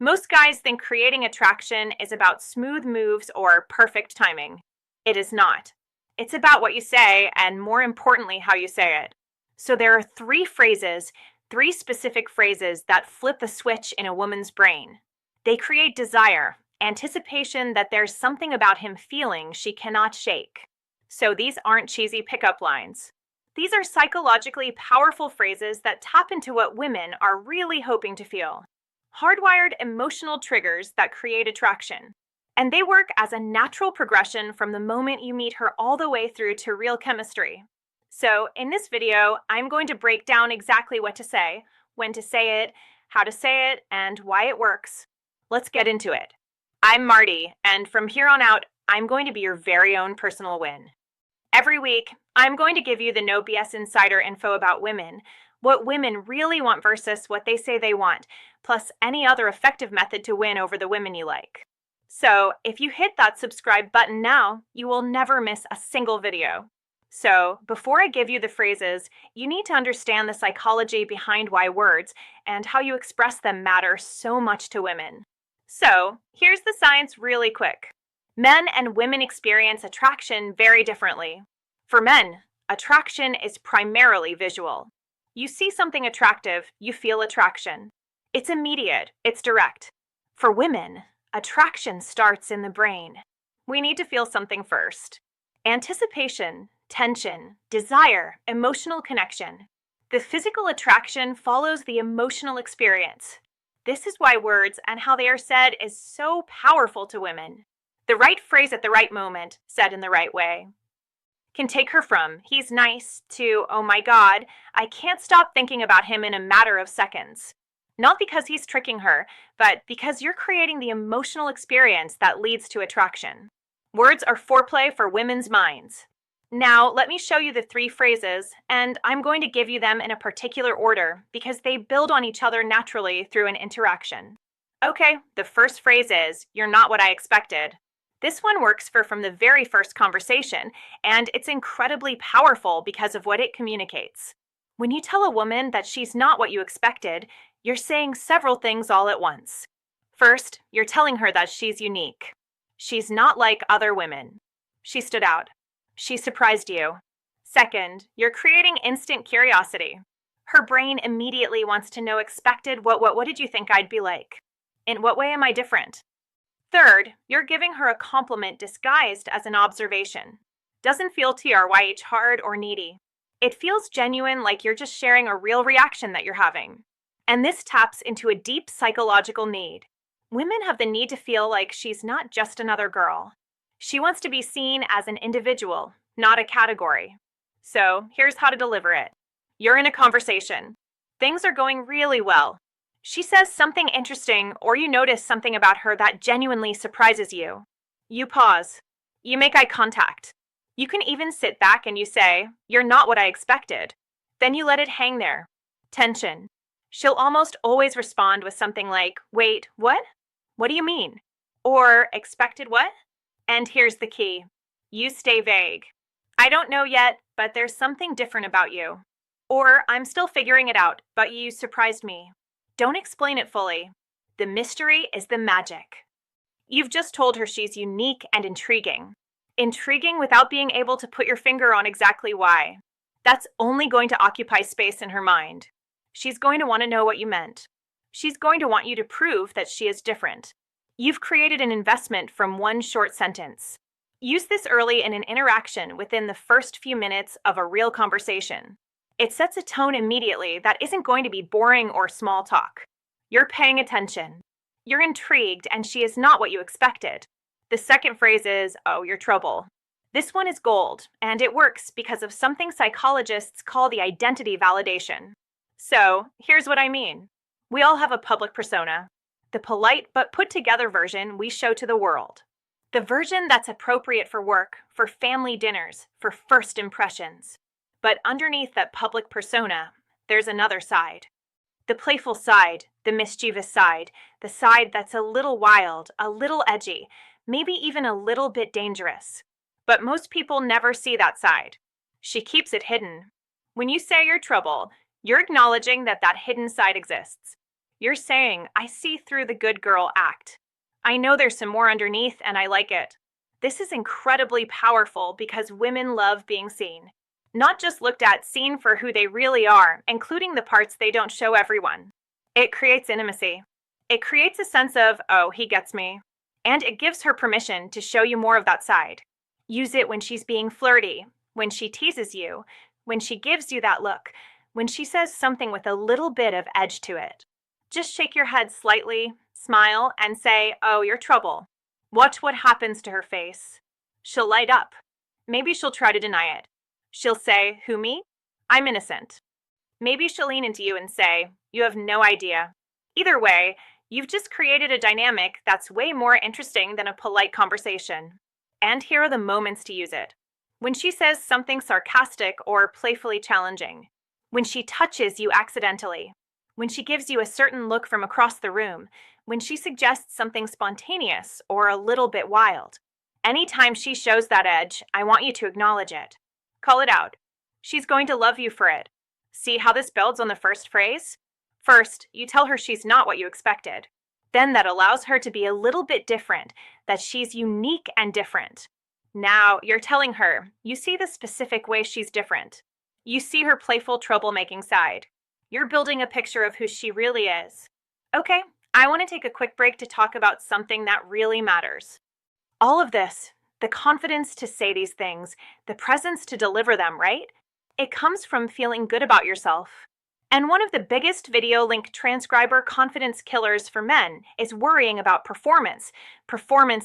Most guys think creating attraction is about smooth moves or perfect timing. It is not. It's about what you say and, more importantly, how you say it. So there are three specific phrases that flip a switch in a woman's brain. They create desire, anticipation that there's something about him feeling she cannot shake. So these aren't cheesy pickup lines. These are psychologically powerful phrases that tap into what women are really hoping to feel. Hardwired emotional triggers that create attraction. And they work as a natural progression from the moment you meet her all the way through to real chemistry. So in this video, I'm going to break down exactly what to say, when to say it, how to say it, and why it works. Let's get into it. I'm Marty, and from here on out, I'm going to be your very own personal win. Every week, I'm going to give you the no BS insider info about women, what women really want versus what they say they want, plus any other effective method to win over the women you like. So if you hit that subscribe button now, you will never miss a single video. So before I give you the phrases, you need to understand the psychology behind why words and how you express them matter so much to women. So here's the science really quick. Men and women experience attraction very differently. For men, attraction is primarily visual. You see something attractive, you feel attraction. It's immediate, it's direct. For women, attraction starts in the brain. We need to feel something first. Anticipation, tension, desire, emotional connection. The physical attraction follows the emotional experience. This is why words and how they are said is so powerful to women. The right phrase at the right moment, said in the right way, can take her from, he's nice, to, oh my God, I can't stop thinking about him in a matter of seconds. Not because he's tricking her, but because you're creating the emotional experience that leads to attraction. Words are foreplay for women's minds. Now, let me show you the three phrases, and I'm going to give you them in a particular order because they build on each other naturally through an interaction. Okay, the first phrase is, you're not what I expected. This one works for from the very first conversation, and it's incredibly powerful because of what it communicates. When you tell a woman that she's not what you expected, you're saying several things all at once. First, you're telling her that she's unique. She's not like other women. She stood out. She surprised you. Second, you're creating instant curiosity. Her brain immediately wants to know expected what did you think I'd be like? In what way am I different? Third, you're giving her a compliment disguised as an observation. Doesn't feel TRYH hard or needy. It feels genuine, like you're just sharing a real reaction that you're having. And this taps into a deep psychological need. Women have the need to feel like she's not just another girl. She wants to be seen as an individual, not a category. So here's how to deliver it. You're in a conversation. Things are going really well. She says something interesting, or you notice something about her that genuinely surprises you. You pause. You make eye contact. You can even sit back and you say, you're not what I expected. Then you let it hang there. Tension. She'll almost always respond with something like, wait, what? What do you mean? Or, expected what? And here's the key. You stay vague. I don't know yet, but there's something different about you. Or, I'm still figuring it out, but you surprised me. Don't explain it fully. The mystery is the magic. You've just told her she's unique and intriguing. Intriguing without being able to put your finger on exactly why. That's only going to occupy space in her mind. She's going to want to know what you meant. She's going to want you to prove that she is different. You've created an investment from one short sentence. Use this early in an interaction within the first few minutes of a real conversation. It sets a tone immediately that isn't going to be boring or small talk. You're paying attention. You're intrigued, and she is not what you expected. The second phrase is, oh, you're trouble. This one is gold, and it works because of something psychologists call the identity validation. So, here's what I mean. We all have a public persona. The polite but put together version we show to the world. The version that's appropriate for work, for family dinners, for first impressions. But underneath that public persona, there's another side. The playful side, the mischievous side, the side that's a little wild, a little edgy, maybe even a little bit dangerous. But most people never see that side. She keeps it hidden. When you say you're trouble, you're acknowledging that that hidden side exists. You're saying, I see through the good girl act. I know there's some more underneath and I like it. This is incredibly powerful because women love being seen. Not just looked at, seen for who they really are, including the parts they don't show everyone. It creates intimacy. It creates a sense of, oh, he gets me. And it gives her permission to show you more of that side. Use it when she's being flirty, when she teases you, when she gives you that look, when she says something with a little bit of edge to it. Just shake your head slightly, smile, and say, oh, you're trouble. Watch what happens to her face. She'll light up. Maybe she'll try to deny it. She'll say, who, me? I'm innocent. Maybe she'll lean into you and say, you have no idea. Either way, you've just created a dynamic that's way more interesting than a polite conversation. And here are the moments to use it. When she says something sarcastic or playfully challenging. When she touches you accidentally. When she gives you a certain look from across the room. When she suggests something spontaneous or a little bit wild. Anytime she shows that edge, I want you to acknowledge it. Call it out. She's going to love you for it. See how this builds on the first phrase? First, you tell her she's not what you expected. Then that allows her to be a little bit different, that she's unique and different. Now, you're telling her, you see the specific way she's different. You see her playful troublemaking side. You're building a picture of who she really is. Okay, I want to take a quick break to talk about something that really matters. All of this, the confidence to say these things, the presence to deliver them, right? It comes from feeling good about yourself. And one of the biggest video link transcriber confidence killers for men is worrying about performance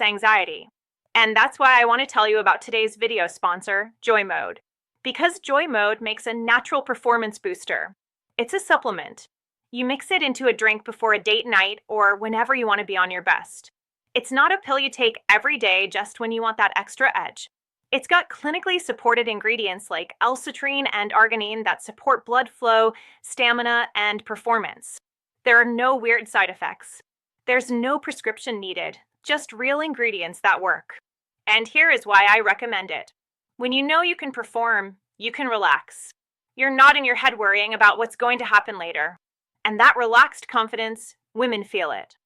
anxiety. And that's why I want to tell you about today's video sponsor, Joy Mode. Because Joy Mode makes a natural performance booster. It's a supplement. You mix it into a drink before a date night or whenever you want to be on your best. It's not a pill you take every day just when you want that extra edge. It's got clinically supported ingredients like L-citrine and arginine that support blood flow, stamina, and performance. There are no weird side effects. There's no prescription needed, just real ingredients that work. And here is why I recommend it. When you know you can perform, you can relax. You're not in your head worrying about what's going to happen later. And that relaxed confidence, women feel it.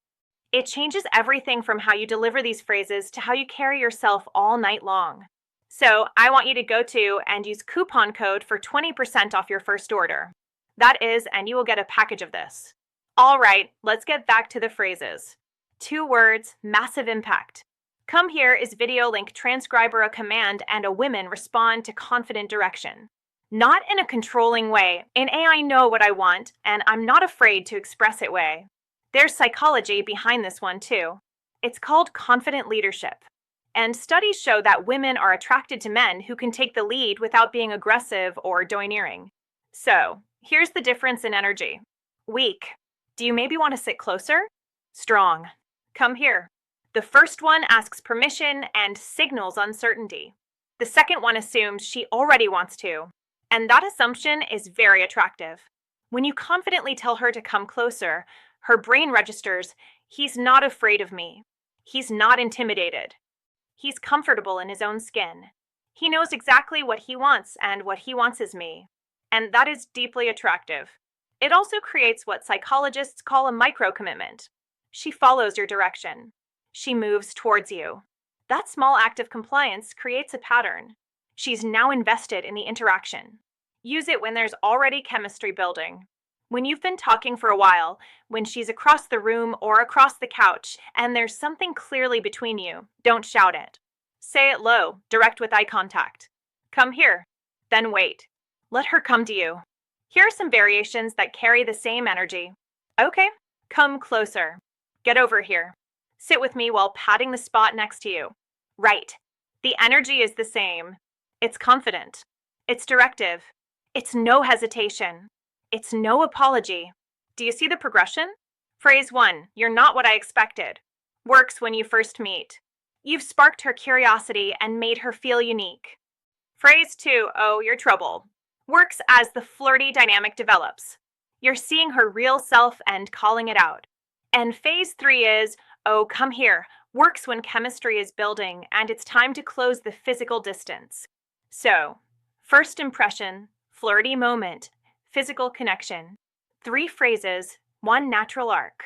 It changes everything from how you deliver these phrases to how you carry yourself all night long. So I want you to go to and use coupon code for 20% off your first order. That is, and you will get a package of this. All right, let's get back to the phrases. 2 words, massive impact. Come here is video link transcriber a command and a women respond to confident direction. Not in a controlling way, in a I know what I want and I'm not afraid to express it way. There's psychology behind this one too. It's called confident leadership. And studies show that women are attracted to men who can take the lead without being aggressive or domineering. So, here's the difference in energy. Weak. Do you maybe want to sit closer? Strong. Come here. The first one asks permission and signals uncertainty. The second one assumes she already wants to. And that assumption is very attractive. When you confidently tell her to come closer, her brain registers, he's not afraid of me. He's not intimidated. He's comfortable in his own skin. He knows exactly what he wants, and what he wants is me. And that is deeply attractive. It also creates what psychologists call a micro-commitment. She follows your direction. She moves towards you. That small act of compliance creates a pattern. She's now invested in the interaction. Use it when there's already chemistry building. When you've been talking for a while, when she's across the room or across the couch, and there's something clearly between you, don't shout it. Say it low, direct with eye contact. Come here, then wait. Let her come to you. Here are some variations that carry the same energy. Okay, come closer. Get over here. Sit with me while patting the spot next to you. Right. The energy is the same. It's confident. It's directive. It's no hesitation. It's no apology. Do you see the progression? Phrase 1, you're not what I expected. Works when you first meet. You've sparked her curiosity and made her feel unique. Phrase 2, oh, you're trouble. Works as the flirty dynamic develops. You're seeing her real self and calling it out. And phase 3 is, oh, come here. Works when chemistry is building and it's time to close the physical distance. So, first impression, flirty moment, physical connection. 3 phrases, one natural arc.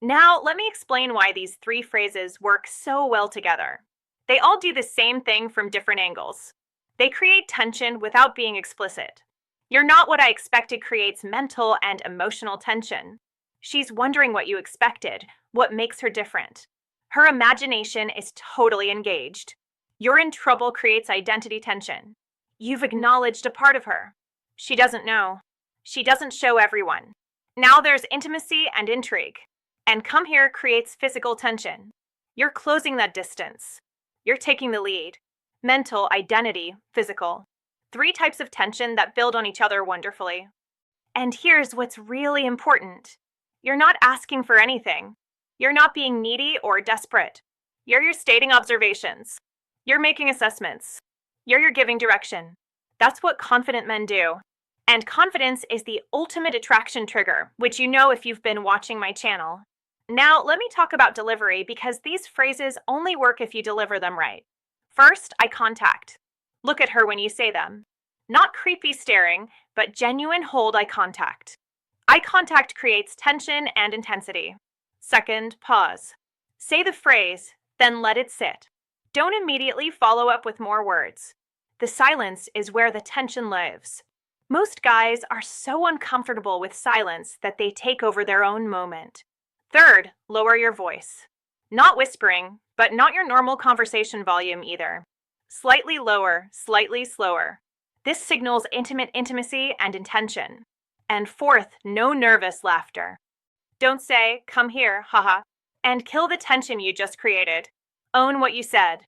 Now, let me explain why these three phrases work so well together. They all do the same thing from different angles. They create tension without being explicit. You're not what I expected creates mental and emotional tension. She's wondering what you expected, what makes her different. Her imagination is totally engaged. You're in trouble creates identity tension. You've acknowledged a part of her. She doesn't know. She doesn't show everyone. Now there's intimacy and intrigue. And come here creates physical tension. You're closing that distance. You're taking the lead. Mental, identity, physical. Three types of tension that build on each other wonderfully. And here's what's really important. You're not asking for anything. You're not being needy or desperate. You're stating observations. You're making assessments. You're giving direction. That's what confident men do. And confidence is the ultimate attraction trigger, which you know if you've been watching my channel. Now, let me talk about delivery because these phrases only work if you deliver them right. First, eye contact. Look at her when you say them. Not creepy staring, but genuine hold eye contact. Eye contact creates tension and intensity. Second, pause. Say the phrase, then let it sit. Don't immediately follow up with more words. The silence is where the tension lives. Most guys are so uncomfortable with silence that they take over their own moment. Third, lower your voice. Not whispering, but not your normal conversation volume either. Slightly lower, slightly slower. This signals intimacy and intention. And fourth, no nervous laughter. Don't say, come here, haha, and kill the tension you just created. Own what you said.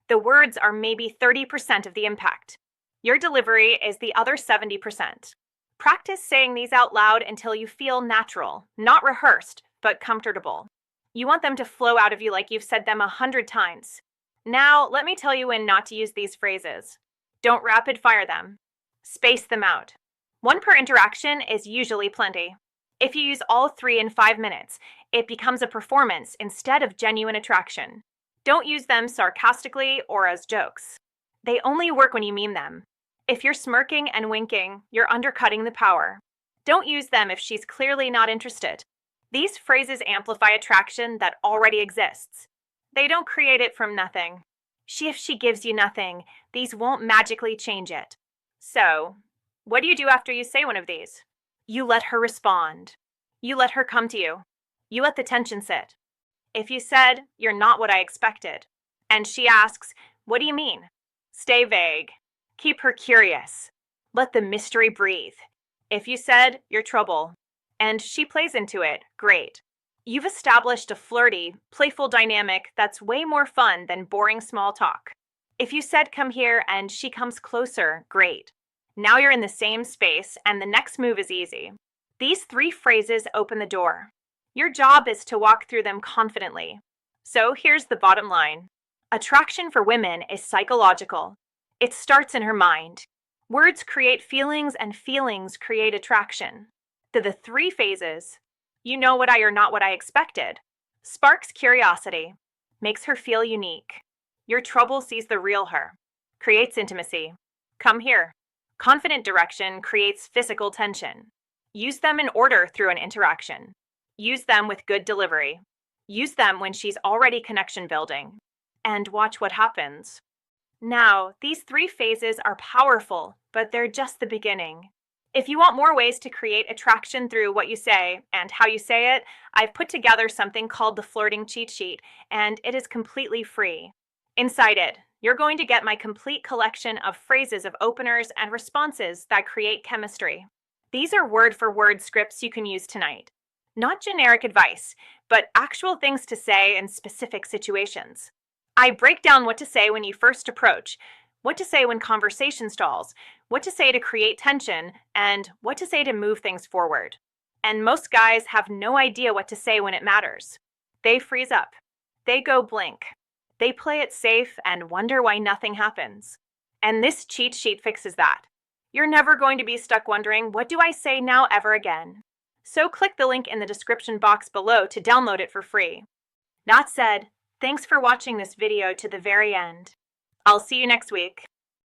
The words are maybe 30% of the impact. Your delivery is the other 70%. Practice saying these out loud until you feel natural, not rehearsed, but comfortable. You want them to flow out of you like you've said them 100 times. Now, let me tell you when not to use these phrases. Don't rapid fire them. Space them out. One per interaction is usually plenty. If you use all three in 5 minutes, it becomes a performance instead of genuine attraction. Don't use them sarcastically or as jokes. They only work when you mean them. If you're smirking and winking, you're undercutting the power. Don't use them if she's clearly not interested. These phrases amplify attraction that already exists. They don't create it from nothing. If she gives you nothing, these won't magically change it. So, what do you do after you say one of these? You let her respond. You let her come to you. You let the tension sit. If you said, you're not what I expected, and she asks, what do you mean? Stay vague. Keep her curious. Let the mystery breathe. If you said, you're trouble, and she plays into it, great. You've established a flirty, playful dynamic that's way more fun than boring small talk. If you said come here and she comes closer, great. Now you're in the same space and the next move is easy. These three phrases open the door. Your job is to walk through them confidently. So here's the bottom line. Attraction for women is psychological. It starts in her mind. Words create feelings and feelings create attraction. The three phases, you know what I or not what I expected, sparks curiosity, makes her feel unique. Your trouble sees the real her, creates intimacy. Come here. Confident direction creates physical tension. Use them in order through an interaction. Use them with good delivery. Use them when she's already connection building. And watch what happens. Now, these three phases are powerful, but they're just the beginning. If you want more ways to create attraction through what you say and how you say it, I've put together something called the Flirting Cheat Sheet, and it is completely free. Inside it, you're going to get my complete collection of phrases of openers and responses that create chemistry. These are word-for-word scripts you can use tonight. Not generic advice, but actual things to say in specific situations. I break down what to say when you first approach, what to say when conversation stalls, what to say to create tension, and what to say to move things forward. And most guys have no idea what to say when it matters. They freeze up. They go blank. They play it safe and wonder why nothing happens. And this cheat sheet fixes that. You're never going to be stuck wondering, what do I say now ever again? So click the link in the description box below to download it for free. That said, thanks for watching this video to the very end. I'll see you next week.